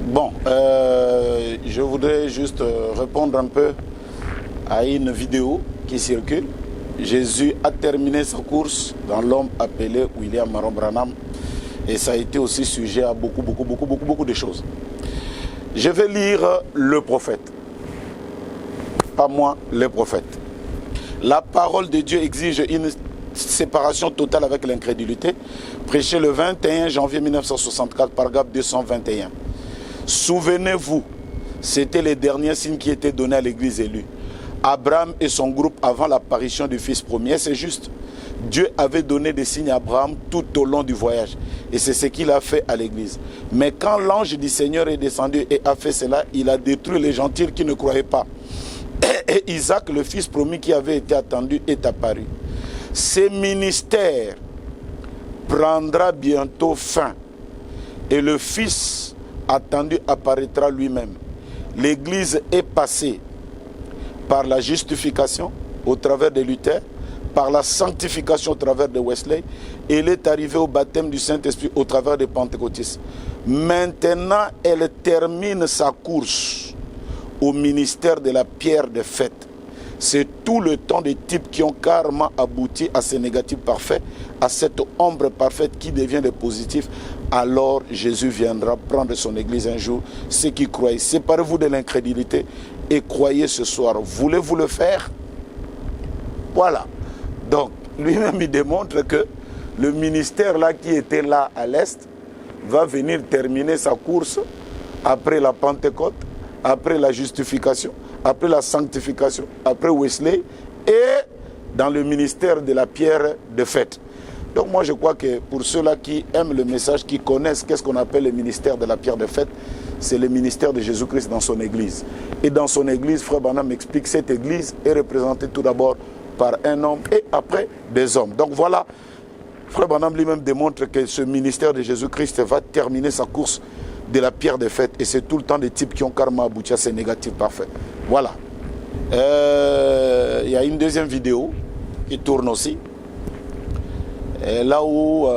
Bon, je voudrais juste répondre un peu à une vidéo qui circule. Jésus a terminé sa course dans l'homme appelé William Marron Branham et ça a été aussi sujet à beaucoup de choses. Je vais lire le prophète, pas moi, le prophète. La parole de Dieu exige une séparation totale avec l'incrédulité. Prêché le 21 janvier 1964, paragraphe 221. Souvenez-vous, c'était les derniers signes qui étaient donnés à l'église élue. Abraham et son groupe avant l'apparition du fils premier, c'est juste. Dieu avait donné des signes à Abraham tout au long du voyage. Et c'est ce qu'il a fait à l'église. Mais quand l'ange du Seigneur est descendu et a fait cela, il a détruit les gentils qui ne croyaient pas. Et Isaac, le fils promis qui avait été attendu, est apparu. Ce ministère prendra bientôt fin. Et le fils attendu apparaîtra lui-même. L'église est passée par la justification au travers de Luther, par la sanctification au travers de Wesley, et elle est arrivée au baptême du Saint-Esprit au travers des pentecôtistes. Maintenant, elle termine sa course au ministère de la pierre de fête. C'est tout le temps des types qui ont carrément abouti à ces négatifs parfaits, à cette ombre parfaite qui devient le positif. Alors Jésus viendra prendre son église un jour. Ceux qui croient, séparez-vous de l'incrédulité et croyez ce soir. Voulez-vous le faire? Voilà. Donc, lui-même, il démontre que le ministère là qui était là à l'Est va venir terminer sa course après la Pentecôte, après la justification, après la sanctification, après Wesley et dans le ministère de la pierre de fête. Donc moi je crois que pour ceux-là qui aiment le message, qui connaissent qu'est-ce qu'on appelle le ministère de la pierre de fête, c'est le ministère de Jésus-Christ dans son église. Et dans son église, Frère Branham explique, cette église est représentée tout d'abord par un homme et après des hommes. Donc voilà, Frère Branham lui-même démontre que ce ministère de Jésus-Christ va terminer sa course de la pierre de fête. Et c'est tout le temps des types qui ont carrément abouti à ces négatifs parfaits. Voilà. Il y a une deuxième vidéo qui tourne aussi. Et là où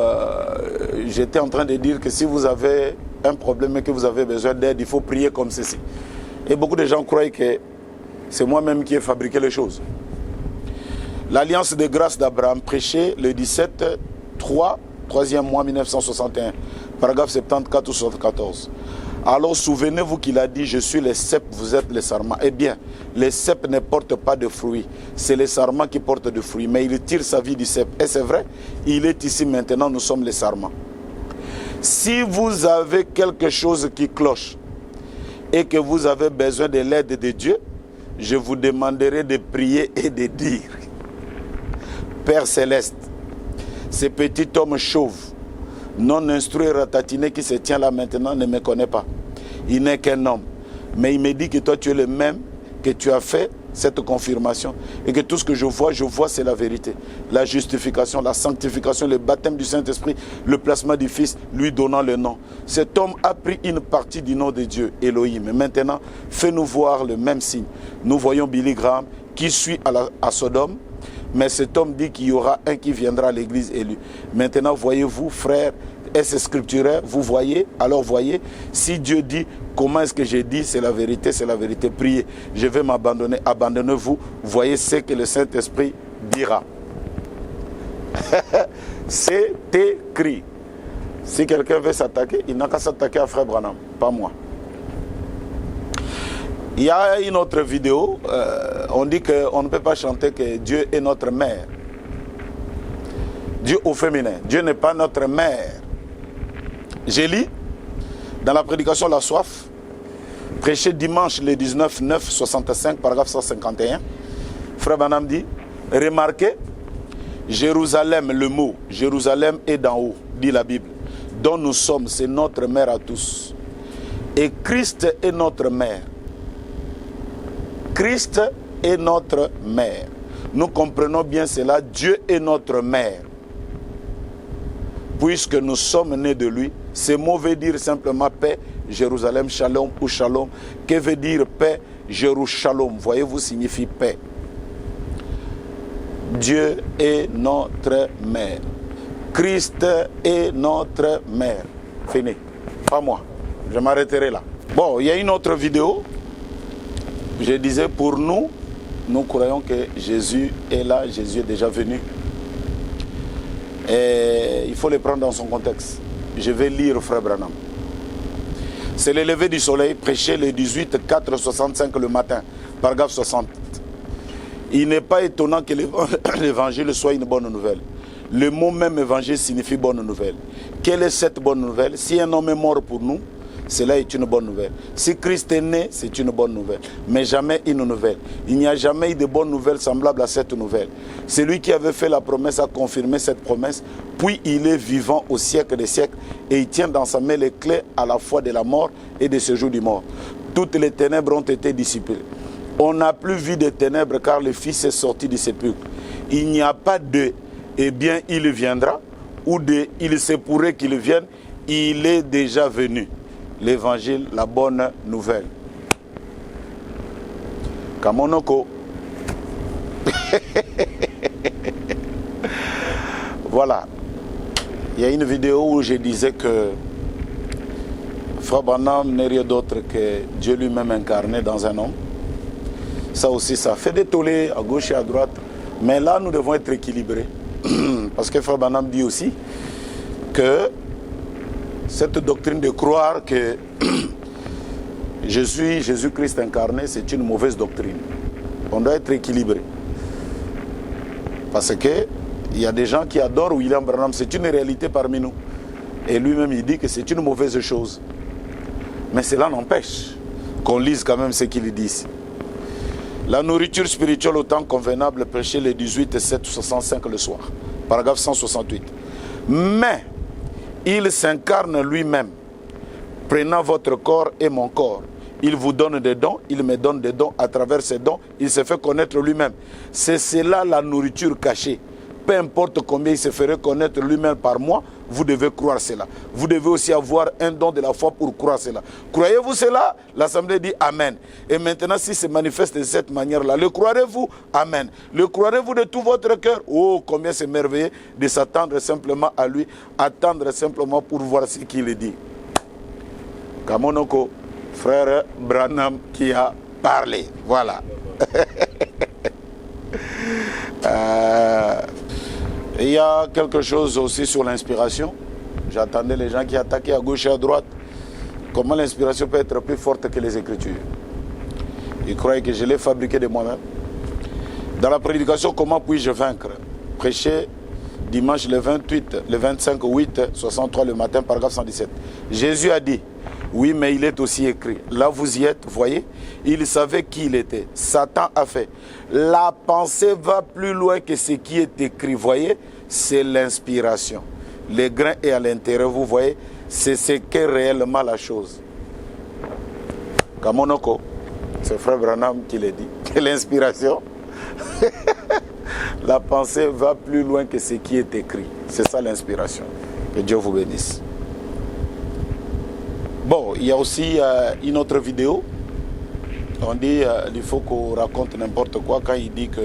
j'étais en train de dire que si vous avez un problème et que vous avez besoin d'aide, il faut prier comme ceci. Et beaucoup de gens croient que c'est moi-même qui ai fabriqué les choses. L'Alliance de grâce d'Abraham, prêchée le 3e mois 1961, paragraphe 74 ou 74. Alors souvenez-vous qu'il a dit, je suis le cep, vous êtes les sarments. Eh bien, les cep ne portent pas de fruits. C'est les sarments qui portent des fruits. Mais il tire sa vie du cep. Et c'est vrai, il est ici maintenant, nous sommes les sarments. Si vous avez quelque chose qui cloche et que vous avez besoin de l'aide de Dieu, je vous demanderai de prier et de dire, Père Céleste, ce petit homme chauve, non instruit et ratatiné qui se tient là maintenant ne me connaît pas. Il n'est qu'un homme. Mais il me dit que toi tu es le même, que tu as fait cette confirmation et que tout ce que je vois c'est la vérité. La justification, la sanctification, le baptême du Saint-Esprit, le placement du Fils, lui donnant le nom. Cet homme a pris une partie du nom de Dieu, Elohim. Et maintenant, fais-nous voir le même signe. Nous voyons Billy Graham qui suit à Sodome. Mais cet homme dit qu'il y aura un qui viendra à l'église élue. Maintenant, voyez-vous, frères, est-ce scripturaire? Vous voyez? Alors voyez, si Dieu dit, comment est-ce que j'ai dit, c'est la vérité, priez. Je vais m'abandonner, abandonnez-vous. Voyez ce que le Saint-Esprit dira. C'est écrit. Si quelqu'un veut s'attaquer, il n'a qu'à s'attaquer à Frère Branham, pas moi. Il y a une autre vidéo, on dit qu'on ne peut pas chanter que Dieu est notre mère. Dieu au féminin, Dieu n'est pas notre mère. J'ai lu dans la prédication La Soif, prêché dimanche le 19/9/65, paragraphe 151, Frère Branham dit, remarquez, Jérusalem, le mot Jérusalem est d'en haut, dit la Bible, dont nous sommes, c'est notre mère à tous. Et Christ est notre mère. Christ est notre mère. Nous comprenons bien cela. Dieu est notre mère. Puisque nous sommes nés de lui, ce mot veut dire simplement paix, Jérusalem, shalom ou shalom. Que veut dire paix, Jérusalem? Voyez-vous, signifie paix. Dieu est notre mère. Christ est notre mère. Fini. Pas moi. Je m'arrêterai là. Bon, il y a une autre vidéo. Je disais, pour nous, nous croyons que Jésus est là, Jésus est déjà venu. Et il faut le prendre dans son contexte. Je vais lire Frère Branham. C'est le lever du soleil, prêché le 18 4 65 le matin, paragraphe 60. Il n'est pas étonnant que l'évangile soit une bonne nouvelle. Le mot même évangile signifie bonne nouvelle. Quelle est cette bonne nouvelle? Si un homme est mort pour nous, cela est une bonne nouvelle. Si Christ est né, c'est une bonne nouvelle. Mais jamais une nouvelle. Il n'y a jamais eu de bonne nouvelle semblable à cette nouvelle. Celui qui avait fait la promesse a confirmé cette promesse, puis il est vivant au siècle des siècles et il tient dans sa main les clés à la fois de la mort et de ce jour du mort. Toutes les ténèbres ont été dissipées. On n'a plus vu de ténèbres car le Fils est sorti du sépulcre. Il n'y a pas de « eh bien il viendra » ou de « il se pourrait qu'il vienne », il est déjà venu. L'évangile, la bonne nouvelle. Kamonoko. Voilà. Il y a une vidéo où je disais que Frère Branham n'est rien d'autre que Dieu lui-même incarné dans un homme. Ça aussi, ça fait des tollés à gauche et à droite. Mais là, nous devons être équilibrés. Parce que Frère Branham dit aussi que cette doctrine de croire que je suis Jésus-Christ incarné, c'est une mauvaise doctrine. On doit être équilibré. Parce que il y a des gens qui adorent William Branham, c'est une réalité parmi nous. Et lui-même, il dit que c'est une mauvaise chose. Mais cela n'empêche qu'on lise quand même ce qu'il dit. La nourriture spirituelle au temps convenable, prêché le 18 7 65 le soir. Paragraphe 168. Mais il s'incarne lui-même, prenant votre corps et mon corps. Il vous donne des dons, il me donne des dons. À travers ces dons, il se fait connaître lui-même. C'est cela la nourriture cachée. Peu importe combien il se ferait connaître lui-même par moi, vous devez croire cela. Vous devez aussi avoir un don de la foi pour croire cela. Croyez-vous cela? L'Assemblée dit Amen. Et maintenant, si se manifeste de cette manière-là, le croirez-vous? Amen. Le croirez-vous de tout votre cœur? Oh, combien c'est merveilleux de s'attendre simplement à lui, attendre simplement pour voir ce qu'il dit. Kamonoko, frère Branham qui a parlé. Voilà. Il y a quelque chose aussi sur l'inspiration. J'attendais les gens qui attaquaient à gauche et à droite. Comment l'inspiration peut être plus forte que les Écritures? Ils croyaient que je l'ai fabriqué de moi-même. Dans la prédication, comment puis-je vaincre? Prêché dimanche le 25 8 63 le matin, paragraphe 117. Jésus a dit, oui, mais il est aussi écrit. Là, vous y êtes, voyez. Il savait qui il était. Satan a fait. La pensée va plus loin que ce qui est écrit, voyez. C'est l'inspiration. Le grain est à l'intérieur, vous voyez. C'est ce qu'est réellement la chose. Kamonoko, c'est Frère Branham qui l'a dit. Que l'inspiration, la pensée va plus loin que ce qui est écrit. C'est ça l'inspiration. Que Dieu vous bénisse. Bon, il y a aussi une autre vidéo. On dit il faut qu'on raconte n'importe quoi quand il dit que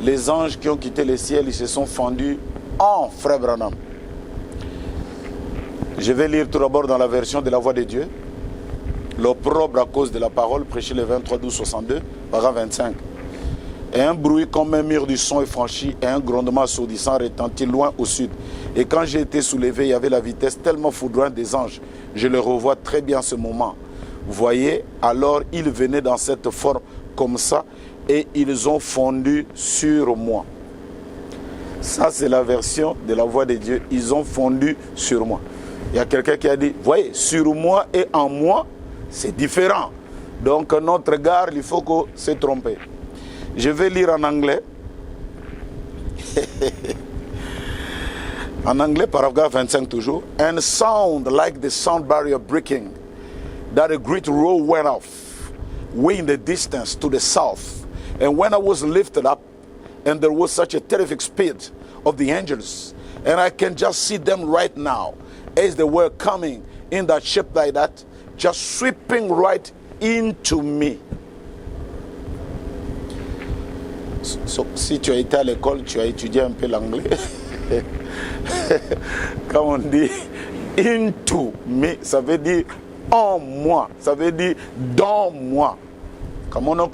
les anges qui ont quitté le ciel, ils se sont fendus en Frère Branham. Je vais lire tout d'abord dans la version de la voix de Dieu. L'opprobre à cause de la parole, prêché le 23 12 62, paragraphe 25. Et un bruit comme un mur du son est franchi et un grondement assourdissant retentit loin au sud. Et quand j'ai été soulevé, il y avait la vitesse tellement foudroyante des anges. Je le revois très bien en ce moment. Vous voyez, alors ils venaient dans cette forme comme ça et ils ont fondu sur moi. Ça, c'est la version de la voix de Dieu. Ils ont fondu sur moi. Il y a quelqu'un qui a dit, voyez, sur moi et en moi, c'est différent. Donc notre garde, il faut qu'on se trompe. Je vais lire en anglais. En anglais, paragraphe 25 toujours. And sound like the sound barrier breaking, that a great roar went off, way in the distance to the south. And when I was lifted up, and there was such a terrific speed of the angels, and I can just see them right now, as they were coming in that ship like that, just sweeping right into me. So, si tu as été à l'école, tu as étudié un peu l'anglais. Quand on dit into me, ça veut dire en moi. Ça veut dire dans moi. Comme on a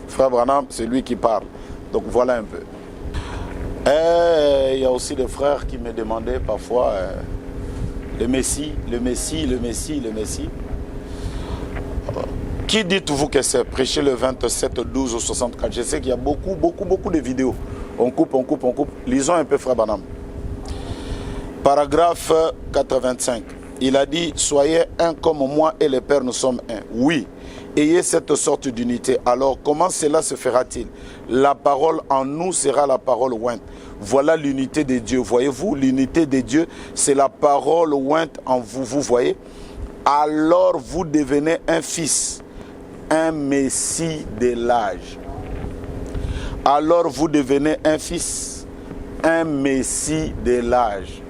frère Branham, c'est lui qui parle. Donc voilà un peu. Et il y a aussi des frères qui me demandaient parfois le Messie, le Messie, le Messie, le Messie. Qui dites-vous que c'est? Prêcher le 27, 12 ou 64. Je sais qu'il y a beaucoup de vidéos. On coupe. Lisons un peu frère Branham. Paragraphe 85. Il a dit, soyez un comme moi et le Père, nous sommes un. Oui, ayez cette sorte d'unité. Alors, comment cela se fera-t-il? La parole en nous sera la parole ointe. Voilà l'unité de Dieu. Voyez-vous, l'unité de Dieu, c'est la parole ointe en vous. Vous voyez? Alors, vous devenez un fils, un messie de l'âge. Alors, vous devenez un fils, un messie de l'âge.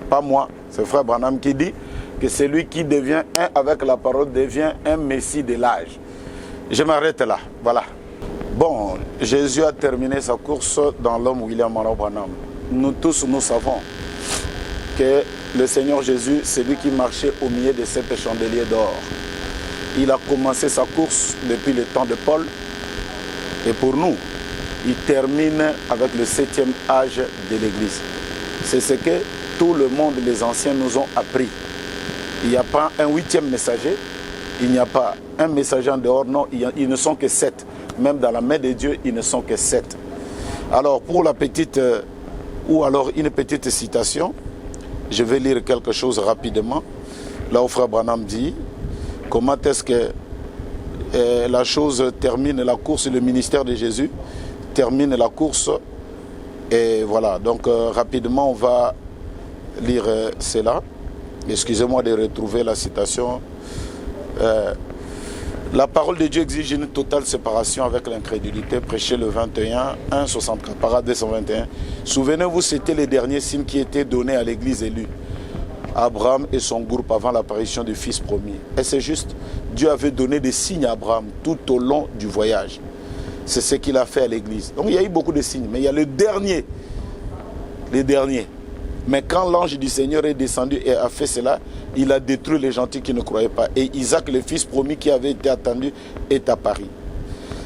Pas moi, c'est frère Branham qui dit que celui qui devient un avec la parole devient un messie de l'âge. Je m'arrête là, voilà. Bon, Jésus a terminé sa course dans l'homme William Marron Branham. Nous tous, nous savons que le Seigneur Jésus, c'est lui qui marchait au milieu de sept chandeliers d'or. Il a commencé sa course depuis le temps de Paul. Et pour nous, il termine avec le 7e âge de l'Église. C'est ce que tout le monde, les anciens, nous ont appris. Il n'y a pas un 8e messager, il n'y a pas un messager en dehors, non, ils ne sont que 7. Même dans la main de Dieu, ils ne sont que 7. Alors, pour la petite, ou alors une petite citation, je vais lire quelque chose rapidement. Là où frère Branham dit, comment est-ce que la chose termine la course, le ministère de Jésus termine la course. Et voilà, donc rapidement, on va lire cela. Excusez-moi de retrouver la citation. La parole de Dieu exige une totale séparation avec l'incrédulité, prêché le 21, 1, 64, parade 221. Souvenez-vous, c'était les derniers signes qui étaient donnés à l'église élue. Abraham et son groupe avant l'apparition du Fils promis. Et c'est juste, Dieu avait donné des signes à Abraham tout au long du voyage. C'est ce qu'il a fait à l'église. Donc il y a eu beaucoup de signes, mais il y a le dernier. Les derniers. Mais quand l'ange du Seigneur est descendu et a fait cela, il a détruit les gentils qui ne croyaient pas. Et Isaac, le fils promis qui avait été attendu, est apparu.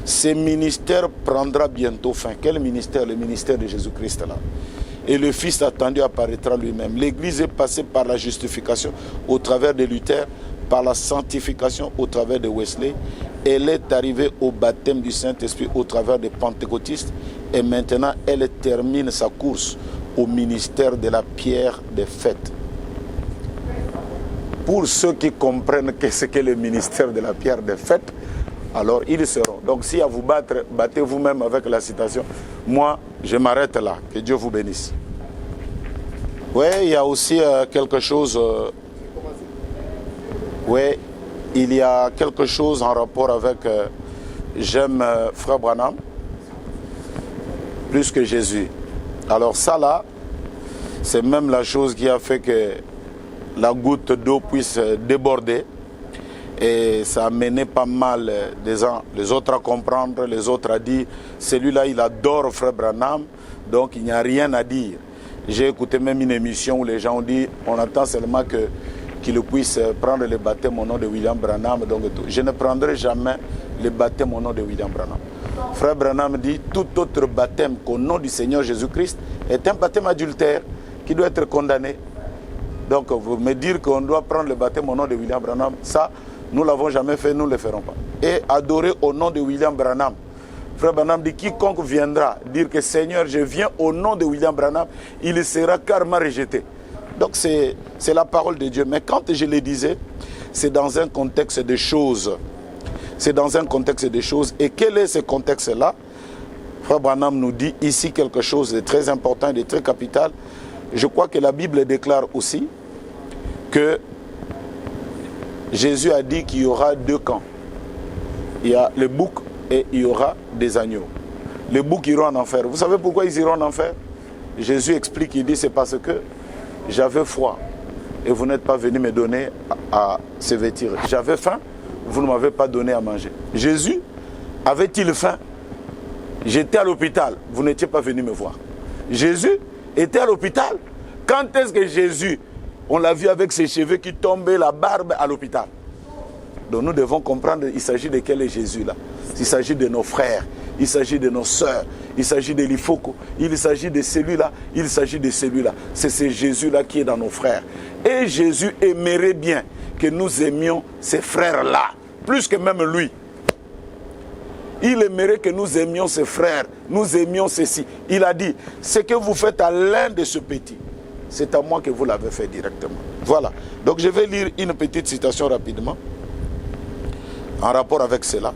Ce ministère prendra bientôt fin. Quel ministère? Le ministère de Jésus-Christ là. Et le Fils attendu apparaîtra lui-même. L'Église est passée par la justification au travers de Luther, par la sanctification au travers de Wesley. Elle est arrivée au baptême du Saint-Esprit au travers des pentecôtistes. Et maintenant, elle termine sa course au ministère de la pierre des fêtes. Pour ceux qui comprennent ce qu'est le ministère de la pierre des fêtes, alors ils seront. Donc si à vous battre, battez vous-même avec la citation. Moi, je m'arrête là. Que Dieu vous bénisse. Oui, il y a aussi quelque chose. Oui, il y a quelque chose en rapport avec j'aime frère Branham plus que Jésus. Alors ça là, c'est même la chose qui a fait que la goutte d'eau puisse déborder. Et ça a mené pas mal les autres à comprendre, les autres à dire, celui-là il adore frère Branham, donc il n'y a rien à dire. J'ai écouté même une émission où les gens ont dit, on attend seulement qu'il puisse prendre le baptême au nom de William Branham. Donc, je ne prendrai jamais le baptême au nom de William Branham. Frère Branham dit, tout autre baptême qu'au nom du Seigneur Jésus-Christ est un baptême adultère qui doit être condamné. Donc vous me dire qu'on doit prendre le baptême au nom de William Branham, ça, nous ne l'avons jamais fait, nous ne le ferons pas. Et adorer au nom de William Branham. Frère Branham dit, quiconque viendra dire que Seigneur, je viens au nom de William Branham, il sera carrément rejeté. Donc c'est la parole de Dieu. Mais quand je le disais, c'est dans un contexte de choses. C'est dans un contexte de choses. Et quel est ce contexte-là? Frère Branham nous dit ici quelque chose de très important et de très capital. Je crois que la Bible déclare aussi que Jésus a dit qu'il y aura deux camps. Il y a le bouc et il y aura des agneaux. Les boucs iront en enfer. Vous savez pourquoi ils iront en enfer? Jésus explique, il dit, c'est parce que j'avais froid et vous n'êtes pas venu me donner à se vêtir. J'avais faim, vous ne m'avez pas donné à manger. Jésus avait-il faim? J'étais à l'hôpital, vous n'étiez pas venu me voir. Jésus était à l'hôpital. Quand est-ce que Jésus On l'a vu avec ses cheveux qui tombaient, la barbe à l'hôpital. Donc nous devons comprendre, il s'agit de quel est Jésus là. Il s'agit de nos frères, il s'agit de nos sœurs, il s'agit de l'Ifoko, il s'agit de celui-là, il s'agit de celui-là. C'est ce Jésus-là qui est dans nos frères. Et Jésus aimerait bien que nous aimions ces frères-là, plus que même lui. Il aimerait que nous aimions ses frères, nous aimions ceci. Il a dit, ce que vous faites à l'un de ce petit, c'est à moi que vous l'avez fait directement. Voilà. Donc je vais lire une petite citation rapidement, en rapport avec cela,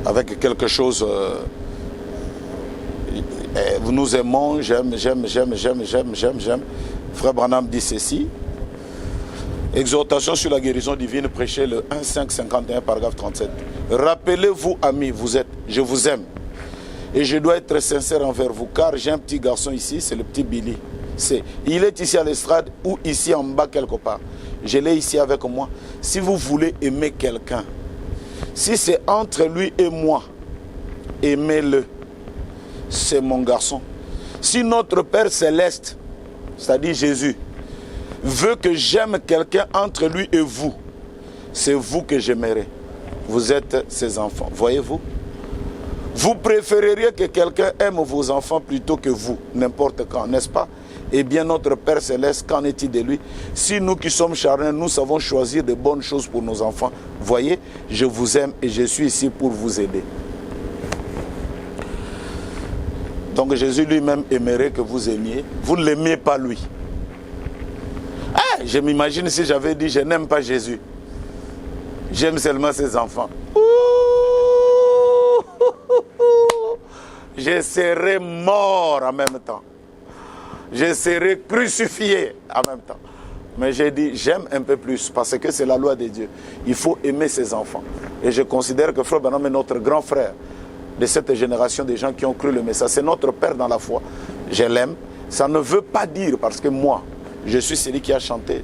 avec quelque chose. Nous aimons, j'aime. Frère Branham dit ceci. Exhortation sur la guérison divine, prêchée le 1-5-51, paragraphe 37. Rappelez-vous, amis, je vous aime. Et je dois être sincère envers vous, car j'ai un petit garçon ici, c'est le petit Billy. Il est ici à l'estrade ou ici en bas quelque part. Je l'ai ici avec moi. Si vous voulez aimer quelqu'un, si c'est entre lui et moi, aimez-le. C'est mon garçon. Si notre Père Céleste, c'est-à-dire Jésus, veut que j'aime quelqu'un entre lui et vous, c'est vous que j'aimerai. Vous êtes ses enfants. Voyez-vous? Vous préféreriez que quelqu'un aime vos enfants plutôt que vous, n'importe quand, n'est-ce pas? Eh bien, notre Père Céleste, qu'en est-il de lui? Si nous qui sommes charnels, nous savons choisir de bonnes choses pour nos enfants, voyez, je vous aime et je suis ici pour vous aider. Donc Jésus lui-même aimerait que vous aimiez. Vous ne l'aimiez pas lui. Je m'imagine si j'avais dit je n'aime pas Jésus. J'aime seulement ses enfants. Je serai mort en même temps. Je serai crucifié en même temps. Mais j'ai dit j'aime un peu plus parce que c'est la loi de Dieu. Il faut aimer ses enfants. Et je considère que Frère Branham est notre grand frère de cette génération de gens qui ont cru le message. C'est notre Père dans la foi. Je l'aime. Ça ne veut pas dire parce que moi, je suis celui qui a chanté.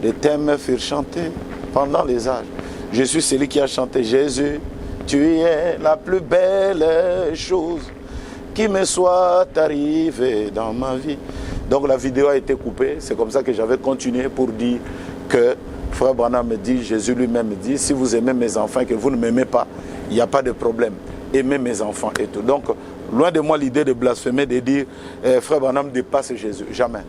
Les thèmes furent chantés pendant les âges. Je suis celui qui a chanté Jésus, tu es la plus belle chose qui me soit arrivée dans ma vie. Donc la vidéo a été coupée. C'est comme ça que j'avais continué pour dire que Frère Branham me dit, Jésus lui-même me dit, si vous aimez mes enfants et que vous ne m'aimez pas, il n'y a pas de problème. Aimez mes enfants et tout. Donc, loin de moi l'idée de blasphémer, de dire Frère Branham dépasse Jésus. Jamais.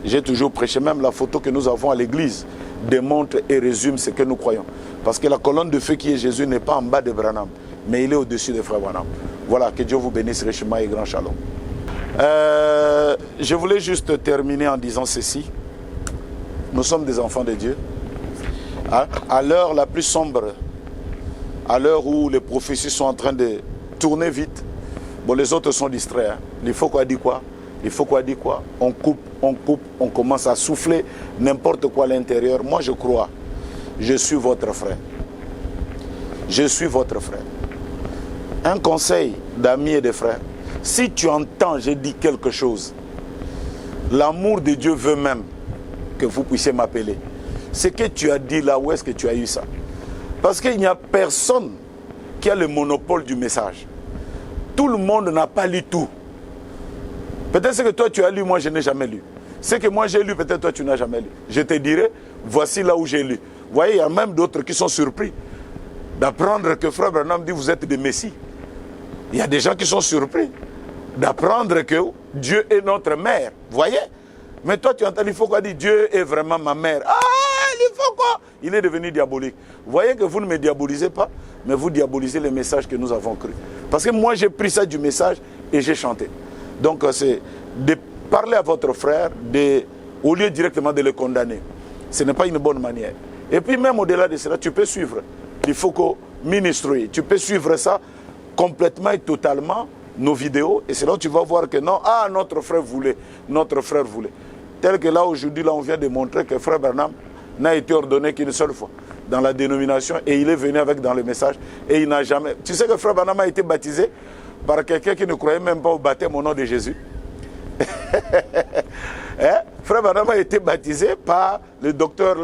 J'ai toujours prêché, même la photo que nous avons à l'église démontre et résume ce que nous croyons. Parce que la colonne de feu qui est Jésus n'est pas en bas de Branham, mais il est au-dessus de Frère Branham. Voilà, que Dieu vous bénisse richement et grand shalom. Je voulais juste terminer en disant ceci. Nous sommes des enfants de Dieu. À l'heure la plus sombre, à l'heure où les prophéties sont en train de tourner vite, bon, les autres sont distraits. Il faut quoi dire quoi? Il faut quoi dire quoi? On coupe, on commence à souffler n'importe quoi à l'intérieur. Moi, je crois. Je suis votre frère. Je suis votre frère. Un conseil d'amis et de frères. Si tu entends, j'ai dit quelque chose, l'amour de Dieu veut même que vous puissiez m'appeler. Ce que tu as dit là, où est-ce que tu as eu ça? Parce qu'il n'y a personne qui a le monopole du message. Tout le monde n'a pas lu tout. Peut-être ce que toi tu as lu, moi je n'ai jamais lu. Ce que moi j'ai lu, peut-être toi tu n'as jamais lu. Je te dirai, voici là où j'ai lu. Vous voyez, il y a même d'autres qui sont surpris d'apprendre que Frère Branham dit vous êtes des messies. Il y a des gens qui sont surpris d'apprendre que Dieu est notre mère. Vous voyez? Mais toi tu entends, il faut quoi dire Dieu est vraiment ma mère. Ah, il faut quoi? Il est devenu diabolique. Vous voyez que vous ne me diabolisez pas, mais vous diabolisez le message que nous avons cru. Parce que moi j'ai pris ça du message et j'ai chanté. Donc c'est de parler à votre frère, au lieu directement de le condamner. Ce n'est pas une bonne manière. Et puis même au-delà de cela, tu peux suivre. Il faut que ministrer. Tu peux suivre ça complètement et totalement, nos vidéos. Et c'est là où tu vas voir que non, ah, notre frère voulait. Tel que là aujourd'hui, là on vient de montrer que Frère Branham n'a été ordonné qu'une seule fois dans la dénomination. Et il est venu avec dans le message. Et il n'a jamais... Tu sais que Frère Branham a été baptisé par quelqu'un qui ne croyait même pas au baptême au nom de Jésus. Frère Branham a été baptisé par le docteur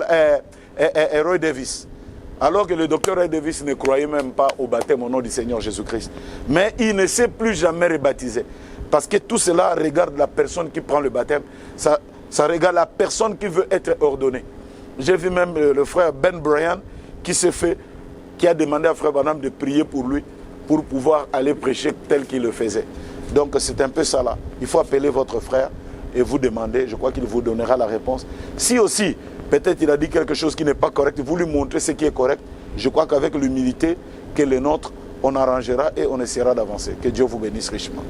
Roy Davis. Alors que le docteur Roy Davis ne croyait même pas au baptême au nom du Seigneur Jésus-Christ. Mais il ne s'est plus jamais rebaptisé. Parce que tout cela regarde la personne qui prend le baptême. Ça regarde la personne qui veut être ordonnée. J'ai vu même le frère Ben Brian qui a demandé à frère Branham de prier pour lui pour pouvoir aller prêcher tel qu'il le faisait. Donc c'est un peu ça là. Il faut appeler votre frère et vous demander, je crois qu'il vous donnera la réponse. Si aussi, peut-être il a dit quelque chose qui n'est pas correct, vous lui montrez ce qui est correct. Je crois qu'avec l'humilité que le nôtre, on arrangera et on essaiera d'avancer. Que Dieu vous bénisse richement.